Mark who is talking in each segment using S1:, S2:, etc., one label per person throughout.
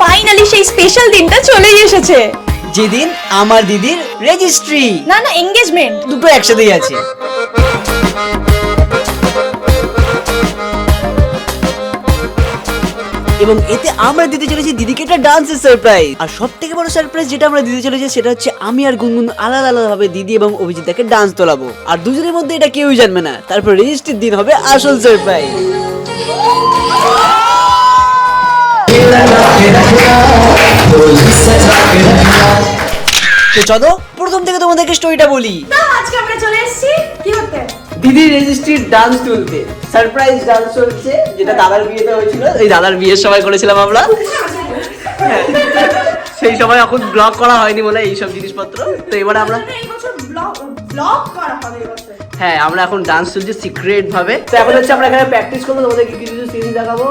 S1: Finally সেই special দিনটা চলেই এসেছে,
S2: যেদিন আমার দিদির রেজিস্ট্রি,
S1: না এঙ্গেজমেন্ট,
S2: দুটো একসাথেই আছে। এবং এতে আমরা দিতে চলেছি দিদিকে একটা ডান্সের সারপ্রাইজ। আর সব থেকে বড় সারপ্রাইজ যেটা আমরা দিতে চলেছি সেটা হচ্ছে আমি আর গুনগুন আলাদা আলাদা ভাবে দিদি এবং অভিজিৎদাকে ডান্স তোলাবো, আর দুজনের মধ্যে এটা কেউই জানবে না। তারপর রেজিস্ট্রির দিন হবে আসল সারপ্রাইজ। তো চলো প্রথম থেকে তোমাদেরকে স্টোরিটা বলি।
S1: আজকে আমরা চলে এসেছি কি করতে,
S2: দিদির রেজিস্ট্রির ডান্স তুলতে। সারপ্রাইজ ডান্স চলছে, যেটা দাদার বিয়েতে হয়েছিল, এই দাদার বিয়ের সময় করেছিলাম আমরা। সেই সময় এখন ব্লগ করা হয়নি বলে এইসব জিনিসপত্র। তো এবারে আমরা হ্যাঁ আমরা এখন ডান্স চলছে সিক্রেট ভাবে। তো এখন হচ্ছে আমরা এখানে প্র্যাকটিস করবো, তোমাদেরকে কিছু কিছু সিন দেখাবো।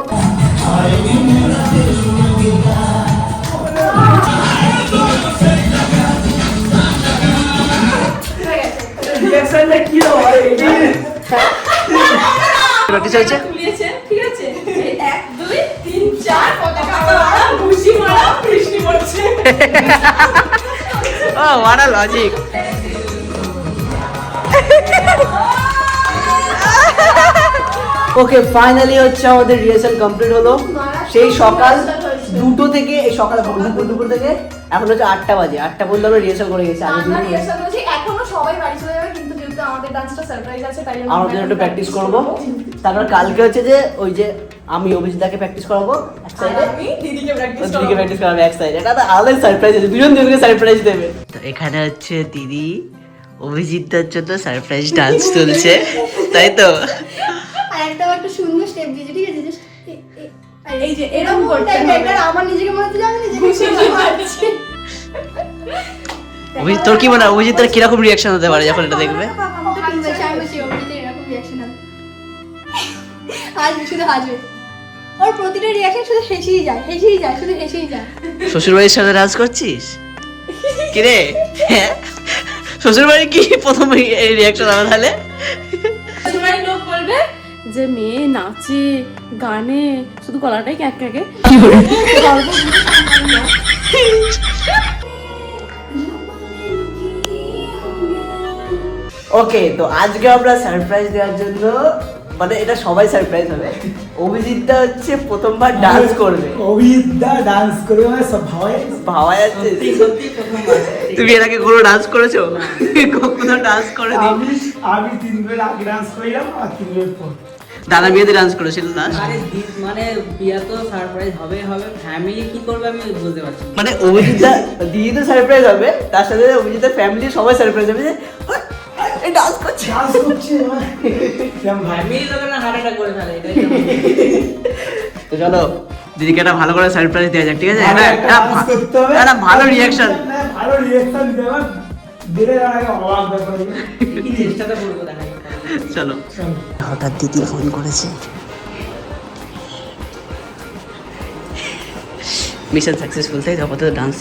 S2: প্র্যাকটিস হচ্ছে,
S1: ঠিক আছে 1 2 3 4 পতাকা ওড়া খুশি মারা বৃষ্টি পড়ছে।
S2: ও what a logic। Okay finally হচ্ছে আমাদের রিহার্সাল কমপ্লিট হলো। সেই সকাল 2টো থেকে, এই সকাল দুপুর থেকে এখন হচ্ছে 8টা বাজে। 8টা পর্যন্ত আমরা রিহার্সাল করে গেছি।
S1: আমরা রিহার্সাল করছি, এখনো সবাই বাড়ি চলে যাবে, কিন্তু যেহেতু আমাদের ডান্সটা সারপ্রাইজ আছে তাই
S2: আমরা একটু প্র্যাকটিস করব। তারপর কালকে হচ্ছে যে ওই যে আমি অভিজিৎদাকে প্র্যাকটিস করাবো এক সাইডে,
S1: আমি দিদিকে প্র্যাকটিস
S2: দিদিকে প্র্যাকটিস করাবো এক সাইডে। এটা তো আলাদা সারপ্রাইজ আছে, দুজন দুজনকে সারপ্রাইজ দেবে। তো এখানে হচ্ছে দিদি অভিজিৎদার জন্য সারপ্রাইজ ডান্স চলছে, তাই তো?
S3: আর একটা সুন্দর স্টেপ দিয়েছে, ঠিক আছে?
S1: এই যে এরকম করতে
S3: এটা আমার নিজেকে মনে হচ্ছে জানি যে
S1: খুশি হচ্ছে।
S2: অভিজিৎ তোর কি মনে হয় অভিজিৎদার কিরকম রিয়াকশন হতে পারে যখন এটা দেখবে?
S3: হাসবে, ওর প্রতিটা রিয়াকশন শুধু হেসেই যায়, শুধু হেসেই যায়।
S2: শ্বশুরবাড়ির সাথে ডান্স করছিস কি রে? শ্বশুরবাড়ি কি প্রথম এই রিয়াকশন আমার তাহলে?
S1: শ্বশুরবাড়ির লোক বলবে যে মেয়ে নাচে গানে শুধু গলাটাই ক্যাক ক্যাকে।
S2: ওকে তো আজকে আমরা সারপ্রাইজ দেওয়ার জন্য, মানে এটা সবাই সারপ্রাইজ হবে, অভিজিৎদা হচ্ছে প্রথমবার ডান্স করবে।
S4: অভিজিৎদা ডান্স করবে মানে সব
S2: ভাবা যাচ্ছে? তুমি এর আগে কোনো ডান্স করেছো? কখনো ডান্স করেনি?
S4: আমি 3 দিন আগে ডান্স করিলাম আর 3 দিন পর
S2: দাদা বিয়েতে ডান্স করেছিল না?
S5: মানে বিয়া তো সারপ্রাইজ হবে, ফ্যামিলি কি করবে আমি বুঝতে পারছি।
S2: মানে অভিজিৎদা দিদি তো সারপ্রাইজ হবে, তার সাথে অভিজিৎদার ফ্যামিলি সবাই সারপ্রাইজ হবে যে এই ডান্স করছে
S5: ফ্যামিলি লোকের না হার্ট অ্যাটাক করে ফেলে এটাই।
S2: তো চলো দিদিকে একটা ভালো করে সারপ্রাইজ দেওয়া যাক, ঠিক আছে? একটা ভালো রিয়াকশন,
S4: ভালো রিয়াকশন দেওয়া দিলে আগে অবাক ব্যাপার।
S5: কি চেষ্টাটা করবো দেখাই।
S2: চলো। হঠাৎ দিদি ফোন করেছে, মিশন সাকসেসফুল, তাই তো? আপাতত ডান্স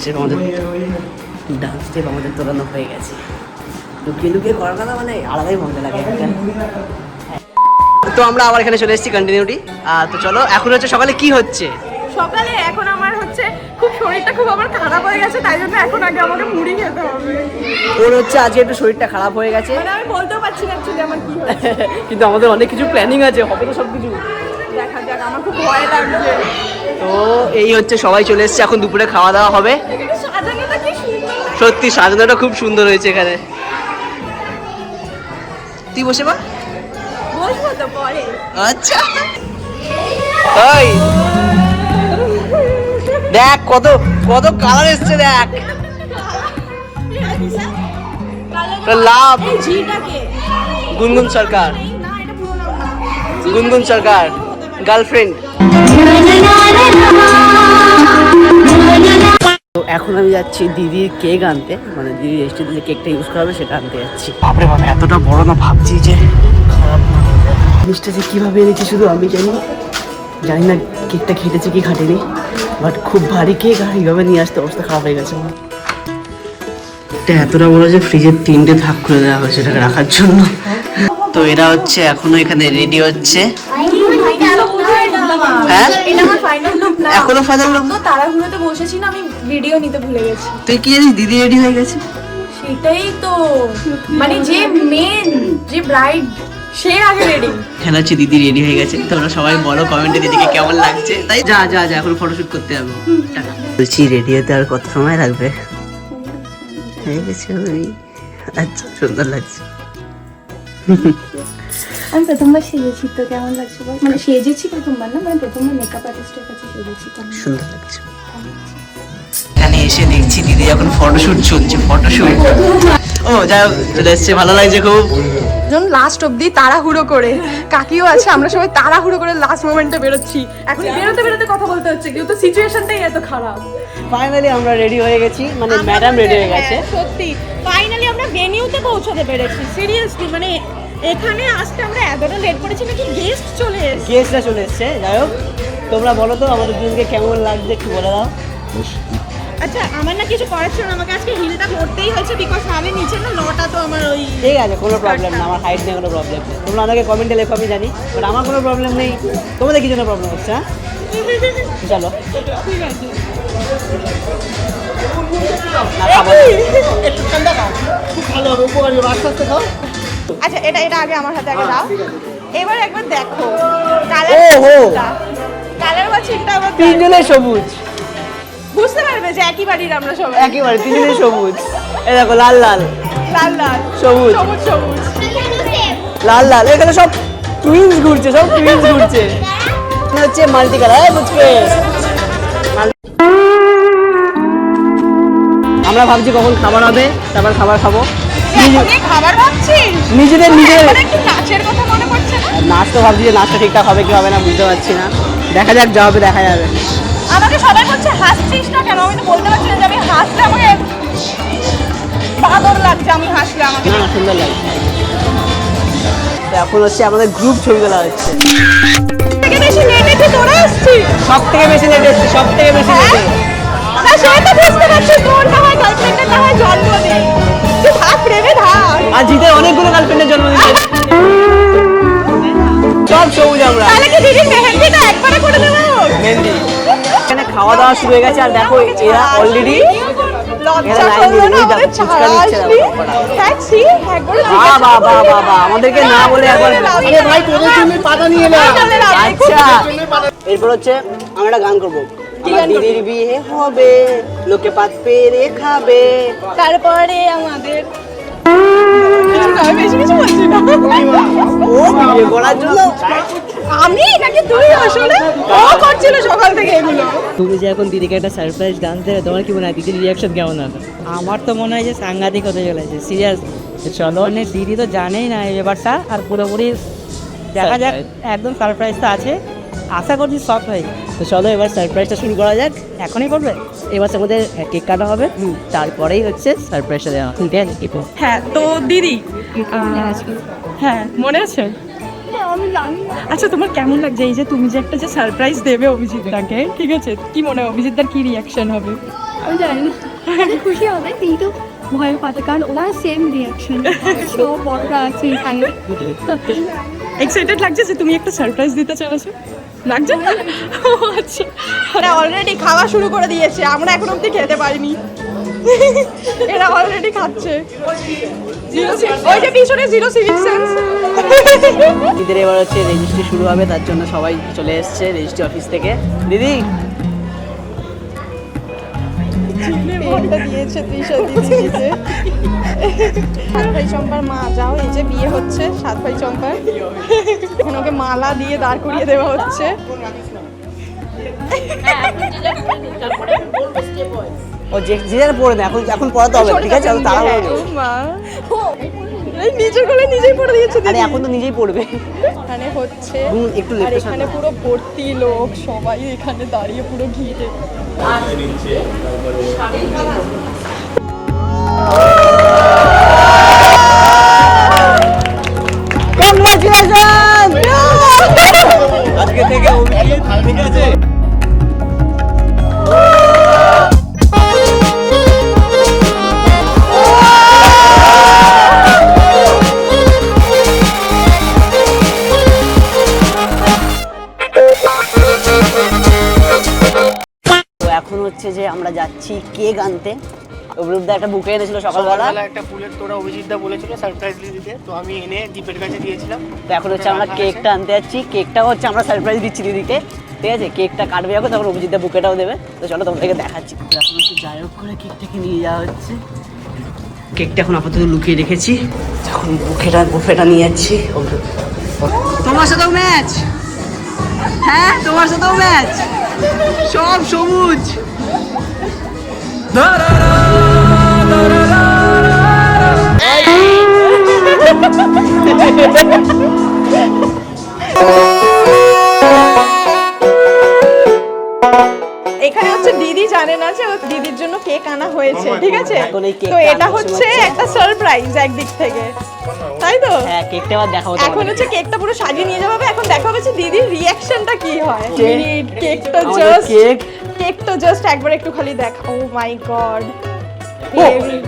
S2: স্টেপ আমাদের তোলানো হয়ে গেছে। লুকিয়ে লুকিয়ে করার কথা মানে আলাদাই মজা লাগে একটা। তো আমরা আবার এখানে চলে এসেছি কন্টিনিউটি। তো চলো এখন হচ্ছে সকালে কি হচ্ছে?
S1: সকালে এখন আমার হচ্ছে খুব শরীরটা খুব আমার খারাপ হয়ে গেছে, তাই জন্য এখন আগে আমাকে মুড়ি খেতে হবে।
S2: ওর হচ্ছে আজকে একটু শরীরটা খারাপ হয়ে গেছে,
S1: মানে আমি বলতেও পারছি না অ্যাকচুয়ালি আমার কি হয়েছে।
S2: কিন্তু আমাদের অনেক কিছু প্ল্যানিং আছে, হবে তো সব কিছু।
S1: দেখা যাক, আমার খুব ভয় লাগছে।
S2: তো এই হচ্ছে সবাই চলে এসেছে, এখন দুপুরে খাওয়া দাওয়া হবে।
S1: কিন্তু সাজানোটা কি সুন্দর,
S2: সত্যি সাজানোটা খুব সুন্দর হয়েছে এখানে। তুই বসে বা
S1: বসবো তো পরে।
S2: আচ্ছা ওই দেখ কত কত কালার এসছে, দেখ লাভ।
S1: এই ঝিটাকে
S2: গুনগুন সরকার,
S1: না, এটা পুরো না।
S2: গুনগুন সরকার গার্লফ্রেন্ড। তো এখন আমি যাচ্ছি দিদির কেক আনতে, মানে দিদির রেস্টুরেন্টে যে কেকটা ইউজ করা হবে সেটা আনতে যাচ্ছি। বাপরে বাবা এতটা বড় না, ভাবছি যে খারাপ না জিনিসটা যে কীভাবে এনেছি শুধু আমি জানি না কেকটা খেটেছে কি খাটেনি, বাট খুব ভারী কেক আর এইভাবে নিয়ে আসতে অবস্থা খারাপ হয়ে গেছে আমার। এটা এতটা বড় যে ফ্রিজের 3টে থাক করে দেওয়া হয়েছে এটাকে রাখার জন্য। তো এরা হচ্ছে এখনো এখানে রেডি হচ্ছে। হ্যাঁ
S3: এটা আমার ফাইনাল লুক না।
S2: এখনো ফাইনাল লুক
S3: তো তাড়াহুড়োতে বসেছি না, আমি ভিডিও নিতে ভুলে গেছি।
S2: তুই কি জানিস দিদি রেডি হয়ে গেছে?
S3: সেটাই তো, মানে যে মেন যে ব্রাইড সে আগে রেডি।
S2: এখানে হচ্ছে দিদি রেডি হয়ে গেছে, তোমরা সবাই বলো কমেন্টে দিদিকে কেমন লাগছে। তাই যা যা যা এখন ফটোশুট করতে যাবো। বলছি রেডি হতে আর কত সময় লাগবে? হয়ে গেছে আমি। আচ্ছা সুন্দর লাগছে।
S3: আমি প্রথমবার সেজেছি, তো কেমন লাগছে বল? মানে সেজেছি প্রথমবার না, মানে প্রথমবার মেকআপ আর্টিস্টের কাছে সেজেছি।
S2: সুন্দর লাগছে। এখানে এসে দেখছি দিদি এখন ফটোশুট চলছে, ফটোশুট। ও যাই হোক চলে এসছে, ভালো লাগছে খুব।
S3: যখন লাস্ট অবধি তাড়াহুড়ো করে, কাকিও আছে, আমরা সবাই তাড়াহুড়ো করে লাস্ট মোমেন্টে বেরোচ্ছি। এখন বেরোতে বেরোতে কথা বলতে হচ্ছে, কিন্তু সিচুয়েশনটাই এত খারাপ।
S2: ফাইনালি আমরা রেডি হয়ে গেছি, মানে ম্যাডাম রেডি হয়ে গেছে।
S3: সত্যি ফাইনালি আমরা ভেনিউতে পৌঁছতে পেরেছি। সিরিয়াসলি মানে এখানে আসতে আমরা এতটা লেট করেছি নাকি গেস্ট চলে এসেছে।
S2: গেস্টরা চলে এসছে। যাই হোক তোমরা বলো তো আমাদের দুজনকে কেমন লাগছে একটু বলে দাও।
S3: আচ্ছা, আমার না কিছু করার ছিল না, আমাকে আজকে হিলটা করতেই হয়েছে, বিকজ আমি নিচে না লটা তো আমার ওই।
S2: ঠিক আছে কোনো প্রবলেম না, আমার হাইট নিয়ে কোনো প্রবলেম নেই। তোমরা আমাকে কমেন্টে লেখো, আমি জানি, বাট আমার কোনো প্রবলেম নেই। তোমাদের কি জন্য প্রবলেম হচ্ছে? হ্যাঁ চলো
S3: ঠিক আছে।
S2: না খাবো একটু ঠান্ডা খাও, খুব ভালো হবে, উপকারী হবে, আস্তে আস্তে খাও।
S3: আচ্ছা এটা আগে আমার হাতে আগে দাও। এবার একবার দেখো
S2: ওহো।
S3: কালার বা চিন্তা আবার
S2: তিনজনে সবুজ,
S3: বুঝতে পারবে যে একই বাড়ির আমরা সবাই।
S2: একেবারে তিনজনে সবুজ। এই দেখো লাল লাল
S3: লাল লাল
S2: সবুজ
S3: সবুজ সবুজ
S2: লাল লাল, এখানে সব টুইনস ঘুরছে, সব টুইনস ঘুরছে। এটা হচ্ছে মাল্টি কালার। বুঝবে আমরা ভাবছি কখন খাবার হবে, তারপর খাবার খাবো।
S3: এখনই খাবার ভাবছিস?
S2: নিজেদের
S3: এখন একটু নাচের কথা মনে পড়ছে না?
S2: নাচ তো ভাবছি যে নাচটা ঠিকঠাক হবে কি হবে না বুঝতে পারছি না, দেখা যাক, যা হবে দেখা যাবে।
S3: আমাকে সবাই বলছে হাসছিস না কেন, আমি তো বলতে পারছি না যে আমি হাসলে আমাকে বাদর লাগছে, আমি হাসলে আমাকে।
S2: না না সুন্দর লাগছে। তো এখন হচ্ছে আমাদের গ্রুপ ছবি তোলা হচ্ছে।
S3: থেকে বেশি লেটেতে তোরা আসছিস।
S2: সব থেকে বেশি লেট এসছে, সব থেকে বেশি লেট।
S3: না সেটা তো বুঝতে পারছি, তোর না হয় গার্লফ্রেন্ডের না হয় জন্মদিন, তুই ভাগ প্রেমে ভাগ।
S2: আর জিতে অনেকগুলো গার্লফ্রেন্ডের জন্মদিন, সব সবুজ আমরা।
S3: তাহলে কি দিদির মেহেন্দিটা একবারে করে দেবো?
S2: মেহেন্দি এখানে খাওয়া দাওয়া শুরু হয়ে গেছে, আর দেখো এরা অলরেডি
S3: লজ্জা
S2: এখানে
S3: করলো
S2: লাইন
S3: না
S2: দিয়ে
S3: আমাদের
S2: ফুচকা
S3: ছাড়া
S2: নিচ্ছে
S3: আসলি?
S2: ওরা।
S3: দেখছি একবার
S2: বাহ বাহ বাহ বাহ বাহ, আমাদেরকে না বলে একবার।
S3: আরে ভাই তোদের জন্য পাতা নিয়ে এলাম।
S2: আচ্ছা এরপর হচ্ছে আমরা একটা গান করবো। আমার দিদির বিয়ে হবে, লোকে পাত পেরে খাবে।
S3: তারপরে আমাদের বেশি কিছু বলছি না।
S2: ও বিয়ে করার জন্য
S3: আমি নাকি তুই আসলে ও করছিল সকাল থেকে এগুলো।
S5: তুমি যে এখন দিদিকে একটা সারপ্রাইজ গান দেবে, তোমার কি মনে হয় দিদির রিয়াকশন কেমন হবে? আমার তো মনে হয় যে সাংঘাতিক হতে চলেছে, সিরিয়াস। চলো মানে দিদি তো জানেই না এই ব্যাপারটা, আর পুরোপুরি দেখা যাক, একদম সারপ্রাইজ তো আছে, আশা করছি সব হয়ে যাবে। তো চলো এবার সারপ্রাইজটা শুরু করা যাক। এখনই করবে? এবার আমাদের কেক কাটা হবে, তারপরেই হচ্ছে সারপ্রাইজটা দেওয়া। ঠিক আছে?
S3: হ্যাঁ তো দিদি, হ্যাঁ মনে আছে? আচ্ছা তোমার কেমন লাগছে এই যে তুমি যে একটা যে সারপ্রাইজ দেবে অভিজিৎদাকে, ঠিক আছে, কি মনে হয় অভিজিৎদার কি রিয়াকশন হবে?
S6: আমি জানি না, খুশি হবে কিন্তু ভয় পাবে, কারণ ওরা সেম রিয়াকশন, তো বড়রা আছে এখানে।
S3: এক্সাইটেড লাগছে যে তুমি একটা সারপ্রাইজ দিতে চলেছো? লাগছে? আচ্ছা অলরেডি খাওয়া শুরু করে দিয়েছে, আমরা এখন অবধি খেতে পারিনি, এরা অলরেডি খাচ্ছে। ওই যে পিছনে জিরো সিভিক সেন্স।
S2: দিদির এবার হচ্ছে রেজিস্ট্রি শুরু হবে, তার জন্য সবাই চলে এসছে রেজিস্ট্রি অফিস থেকে। দিদি
S3: ভোটটা দিয়েছে তৃষা দিদিকে। সাত ভাই চম্পার মা, যাও এই যে বিয়ে হচ্ছে সাত ভাই চম্পার, এখন ওকে মালা দিয়ে দাঁড় করিয়ে দেওয়া হচ্ছে।
S2: ও যে যারা পড়ে না, এখন এখন পড়াতে হবে, ঠিক আছে? তারা
S3: এই নিজের কোলে নিজেই পড়ে দিয়েছে
S2: আরে
S3: দিদি।
S2: এখন তো নিজেই পড়বে।
S3: এখানে হচ্ছে
S2: একটু
S3: আর
S2: লেটে
S3: এখানে পুরো ভর্তি লোক, সবাই এখানে দাঁড়িয়ে পুরো ঘিরে।
S2: আজকে থেকে অভিজিৎ, ঠিক আছে?
S7: Thank you.
S2: হচ্ছে যে আমরা যাচ্ছি কেক আনতে। অভিরূপদা একটা বুকে এনেছিল সকালবেলা,
S5: একটা ফুলের তোড়া অভিজিৎদা বলেছিল সারপ্রাইজলি দিতে, তো আমি এনে দীপের কাছে দিয়েছিলাম।
S2: তো এখন হচ্ছে আমরা কেকটা আনতে যাচ্ছি। কেকটাও হচ্ছে আমরা সারপ্রাইজ দিচ্ছি দিদিকে, ঠিক আছে? কেকটা কাটবে যখন তখন অভিজিৎদা বুকেটাও দেবে। তো চলো তোমাদেরকে দেখাচ্ছি। এখন হচ্ছে যাই হোক করে কেকটাকে নিয়ে যাওয়া হচ্ছে। কেকটা এখন আপাতত লুকিয়ে রেখেছি, যখন বুফেটা নিয়ে যাচ্ছি। তোমার সাথেও ম্যাচ, হ্যাঁ তোমার সাথেও ম্যাচ, সব সবুজ।
S3: এখানে হচ্ছে দিদি জানে না যে ওর দিদির জন্য কেক আনা হয়েছে, ঠিক আছে?
S2: এখন এই কেকটা
S3: তো এটা
S2: আনার
S3: হচ্ছে
S2: সময়
S3: একটা সারপ্রাইজ একদিক থেকে, তাই তো?
S2: হ্যাঁ কেকটা আবার দেখাবো
S3: এখন হচ্ছে কেকটা পুরো সাজিয়ে নিয়ে যাওয়া হবে। এখন দেখা হবে যে দিদির রিঅ্যাকশনটা কি হয়। কেকটা জাস্ট কেকটা জাস্ট একবার একটু খালি দেখা। ও মাই গড, হেভি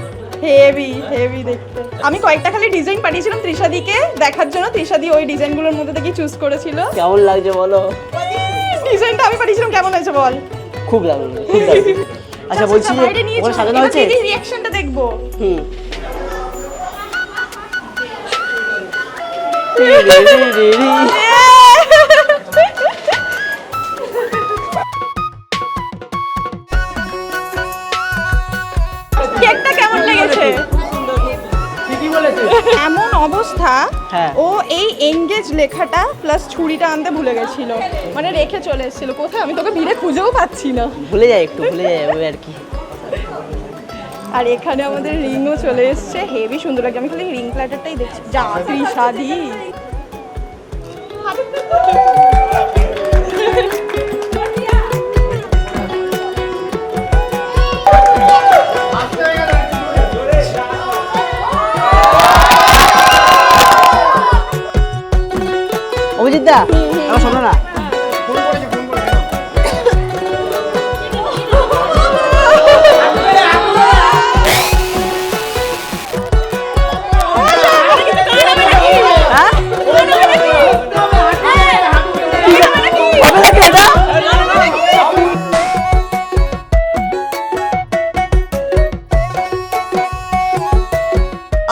S3: হেভি হেভি দেখতে। আমি কয়েকটা খালি ডিজাইন পাঠিয়েছিলাম তৃষাদিকে দেখার জন্য, তৃষাদি ওই ডিজাইনগুলোর মধ্যে থেকে চুজ করেছিল।
S2: কেমন লাগছে বলো?
S3: ডিজাইনটা আমি পাঠিয়েছিলাম, কেমন হয়েছে বল?
S2: খুব দারুণ, খুব দারুণ। আচ্ছা বলছি যে ওরা সাজানো হয়েছে,
S3: দিদির রিঅ্যাকশনটা দেখবো।
S2: হুম
S3: কেকটা কেমন লেগেছে? এমন অবস্থা,
S2: হ্যাঁ।
S3: ও এই এনগেজ লেখাটা প্লাস ছুরিটা আনতে ভুলে গেছিল, মানে রেখে চলে এসেছিল কোথায়, আমি তোকে ভিড়ে খুঁজেও পাচ্ছি না।
S2: ভুলে যাই, একটু ভুলে যাই ওই আর কি।
S3: আর এখানে আমাদের রিংও চলে এসছে, হেভি সুন্দর লাগে। আমি খালি রিং প্ল্যাটারটাই দেখছি। যা তৃষাদি,
S2: অভিজিৎদা আমার শোনো না,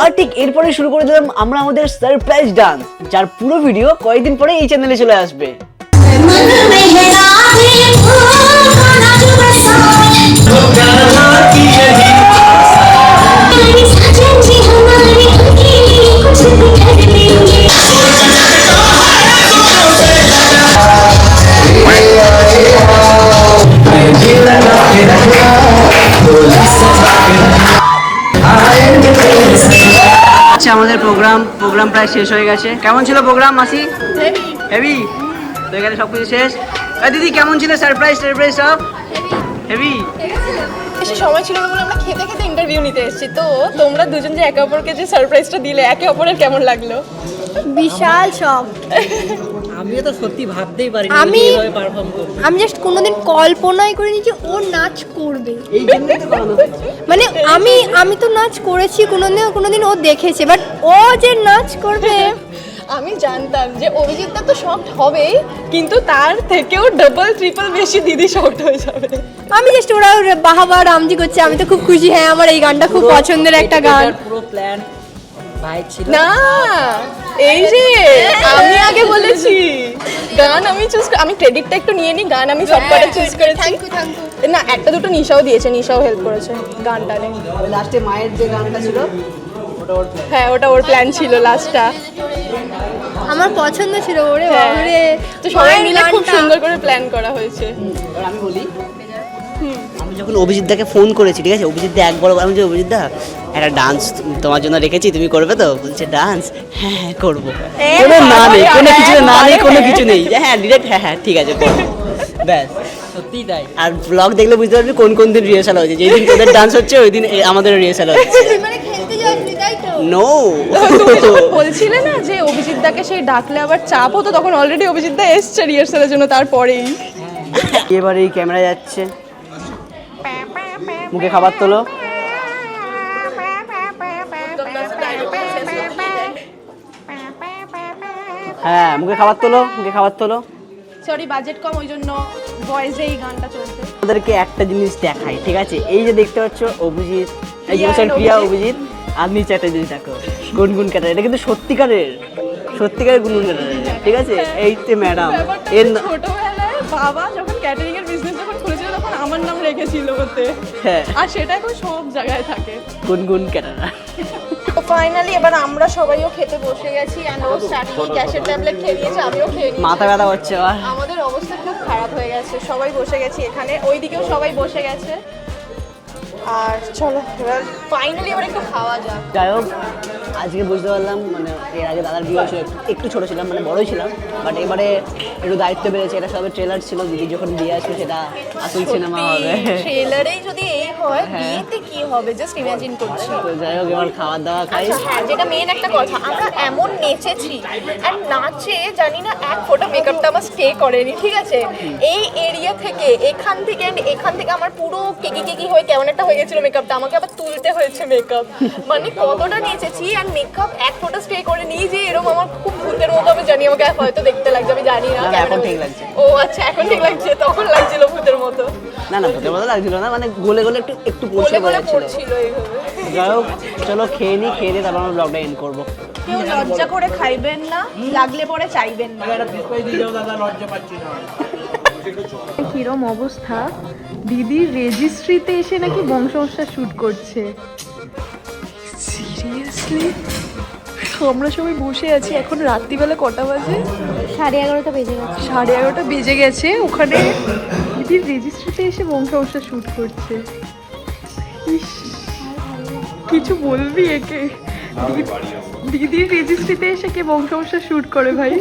S2: আর ঠিক এরপরে শুরু করে দিলাম আমরা আমাদের সারপ্রাইজ ডান্স, যার পুরো ভিডিও কয়েকদিন পরে এই চ্যানেলে চলে আসবে। আচ্ছা আমাদের প্রোগ্রাম প্রায় শেষ হয়ে গেছে। কেমন ছিল প্রোগ্রাম মাসি? হেভি। তো এখানে সব কিছু শেষ। দিদি কেমন ছিল সারপ্রাইজ সব? হেভি।
S3: বেশি সময় ছিল না বলে আমরা খেতে খেতে ইন্টারভিউ নিতে এসেছি। তো তোমরা দুজন যে একে অপরকে যে সারপ্রাইজটা দিলে, একে অপরের কেমন লাগলো?
S6: বিশাল শখ।
S5: আমিও তো সত্যি ভাবতেই পারিনি
S6: আমি
S5: এইভাবে পারফর্ম করব।
S6: আমি জাস্ট কোনোদিন কল্পনাই করিনি যে ও নাচ করবে।
S2: এই জন্যই তো বানানো হয়েছে।
S6: মানে আমি তো নাচ করেছি কোনোদিন ও দেখেছে, বাট ও যে নাচ করবে
S3: আমি জানতাম যে অভিজিৎটা তো শকড হবেই, কিন্তু তার থেকেও ডাবল ট্রিপল বেশি দিদি শকড হয়ে যাবে।
S6: আমি জাস্ট ওরা বাহাবা রামজি করছে, আমি তো খুব খুশি। হ্যাঁ আমার এই গানটা খুব পছন্দের একটা গান।
S5: পুরো প্ল্যান ভাই ছিল
S3: না, এই যে আমি আগে বলেছি গান আমি ক্রেডিটটা একটু নিয়ে নিই। গান আমি সবকটা চুজ করেছি। না, একটা দুটো নিশাও দিয়েছে, নিশাও হেল্প করেছে গানটারে।
S2: লাস্টে মায়ের যে গানটা ছিল ওটা ওর plan।
S3: হ্যাঁ, ওটা ওর প্ল্যান ছিল লাস্টটা।
S6: আমার পছন্দ ছিল ওরে
S3: হ্যাঁ।
S6: বাবরে।
S3: তো সবাই মিলে খুব সুন্দর করে প্ল্যান করা হয়েছে।
S2: এবার আমি বলি, আমি যখন অভিজিৎদাকে ফোন করেছি, ঠিক আছে, অভিজিৎদা একবার আমি যে অভিজিৎদা একটা ডান্স তোমার জন্য রেখেছি, তুমি করবে তো? বলছে ডান্স, হ্যাঁ করবো। কোনো না নেই, কোনো কিছু না নেই, কোনো কিছু নেই, হ্যাঁ ডিরেক্ট হ্যাঁ ঠিক আছে করবো, ব্যাস।
S5: সত্যিই তাই।
S2: আর ব্লগ দেখলে বুঝতে পারবি কোন কোন দিন রিহার্সাল হচ্ছে। যেই দিন তোদের ডান্স হচ্ছে ওই দিন আমাদের রিহার্সাল হচ্ছে।
S6: মানে খেলতে যাসনি তাই তো?
S2: নো,
S3: তুমি যখন বলছিলে না যে অভিজিৎদাকে সেই ডাকলে আবার চাপ হতো, তখন অলরেডি অভিজিৎদা এসছে রিহার্সালের জন্য তারপরেই।
S2: এবার এই ক্যামেরা যাচ্ছে, মুখে খাবার তোলো। হ্যাঁ মুখে খাবার তোলো, মুখে খাবার তোলো।
S3: সরি, বাজেট কম, ওই জন্য ভয়েসে এই গানটা চলছে।
S2: ওদেরকে একটা জিনিস দেখাই, ঠিক আছে? এই যে দেখতে পাচ্ছ অভিজিৎ, এই যে
S3: প্রিয়া
S2: প্রিয়া অভিজিৎ, আর নিচে একটা জিনিস দেখো গুনগুন ক্যাটার। এটা কিন্তু সত্যিকারের গুনগুন ক্যাটার, ঠিক আছে? এই যে ম্যাডাম এর
S3: ছোটবেলায় বাবা যখন ক্যাটারিং এর বিজনেস যখন খুলেছিল তখন আমার নাম রেখেছিল ওতে,
S2: হ্যাঁ
S3: আর সেটা এখন সব জায়গায় থাকে।
S2: গুনগুন ক্যাটার।
S3: তো ফাইনালি এবার আমরা সবাইও খেতে বসে গেছি, এন্ড ও স্টার্টিং গ্যাসের ট্যাবলেট খেয়ে নিয়েছে, আমিও খেয়ে নিয়েছি।
S2: মাথা ব্যথা হচ্ছে আমার।
S3: আমাদের অবস্থা খুব খারাপ হয়ে গেছে, সবাই বসে গেছি এখানে, ওইদিকেও সবাই বসে গেছে। আর চলো এবার ফাইনালি এবার একটু খাওয়া যাক।
S2: যাই হোক, আজকে বুঝতে পারলাম মানে এর আগে দাদার বিয়ে ছিল, একটু ছোটো ছিলাম, মানে বড়ই ছিলাম, বাট এবারে একটু দায়িত্ব বেড়েছে। এটা সবে ট্রেলার ছিল, দিদি যখন বিয়ে আসবে সেটা আসল সিনেমা হবে।
S3: ট্রেলারেই যদি এই হয়, বিয়েতে কি হবে জাস্ট ইমাজিন করছি।
S2: তো যাই হোক, এবার খাওয়ার দাওয়া খাই।
S3: আচ্ছা হ্যাঁ, যেটা মেন একটা কথা, আমরা এমন নেচেছি অ্যান্ড নাচে জানি না এক ফোঁটা মেকআপটা আমার স্টে করেনি, ঠিক আছে? এই এরিয়া থেকে এখান থেকে আমার পুরো কেকি হয়ে কেমন একটা হয়ে গেছিল মেকআপটা, আমাকে আবার তুলতে হয়েছে মেকআপ। মানে কতটা নেচেছি অ্যান্ড মেকআপ এক ফোঁটা স্টে করে নিই যে এরকম আমার খুব ভূতের মতো, আমি জানি আমাকে হয়তো দেখতে লাগছে, আমি জানি না।
S2: না, এখন ঠিক লাগছে।
S3: ও আচ্ছা, এখন ঠিক লাগছে, তখন লাগছিল ভূতের মতো।
S2: না না, ভূতের মতো লাগছিল না, মানে গলে গলে একটু
S3: বলে বলে
S2: পড়ছিল।
S3: পড়ছিল এইভাবে।
S2: যাই হোক, চলো খেয়ে নিই, তারপর আমরা ব্লগটা এন্ড করবো।
S3: কেউ লজ্জা করে খাইবেন না, লাগলে পরে চাইবেন না।
S7: কিরম অবস্থা, দিদির রেজিস্ট্রিতে এসে নাকি বংশমশা শুট করছে। সিরিয়াসলি? আমরা সবাই বসে আছি, এখন রাত্রিবেলা কটা বাজে?
S6: 11:30 বেজে গেছে।
S7: 11:30 বেজে গেছে, ওখানে দিদির রেজিস্ট্রিতে এসে বংশমশা শুট করছে। ইস, কিছু বলবি একে? দিদির রেজিস্ট্রিতে এসে কে বংশমশা শুট করে ভাই?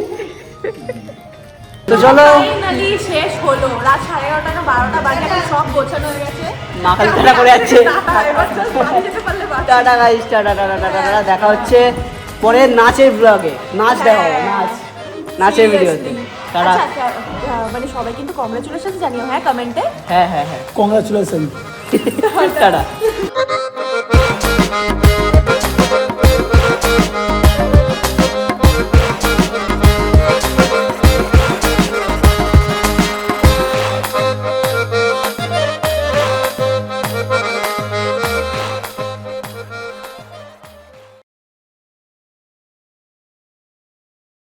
S2: তো চলো,
S3: ফাইনালি শেষ হলো, রাত 11:30 না 12টা বাজে, এখন সব গোছানো হয়ে গেছে।
S2: মাথা ব্যথা করে যাচ্ছে।
S3: এবার just বাড়ি যেতে পারলে বাঁচি।
S2: Tata guys, tata. দেখা হচ্ছে পরে নাচের ব্লগে। নাচ দেখা হবে, নাচের ভিডিওতে। টাটা।
S3: আচ্ছা, মানে সবাই কিন্তু কংগ্রেচুলেশন জানিও হ্যাঁ কমেন্টে।
S2: হ্যাঁ।
S4: কংগ্রাচুলেশন।
S2: টাটা।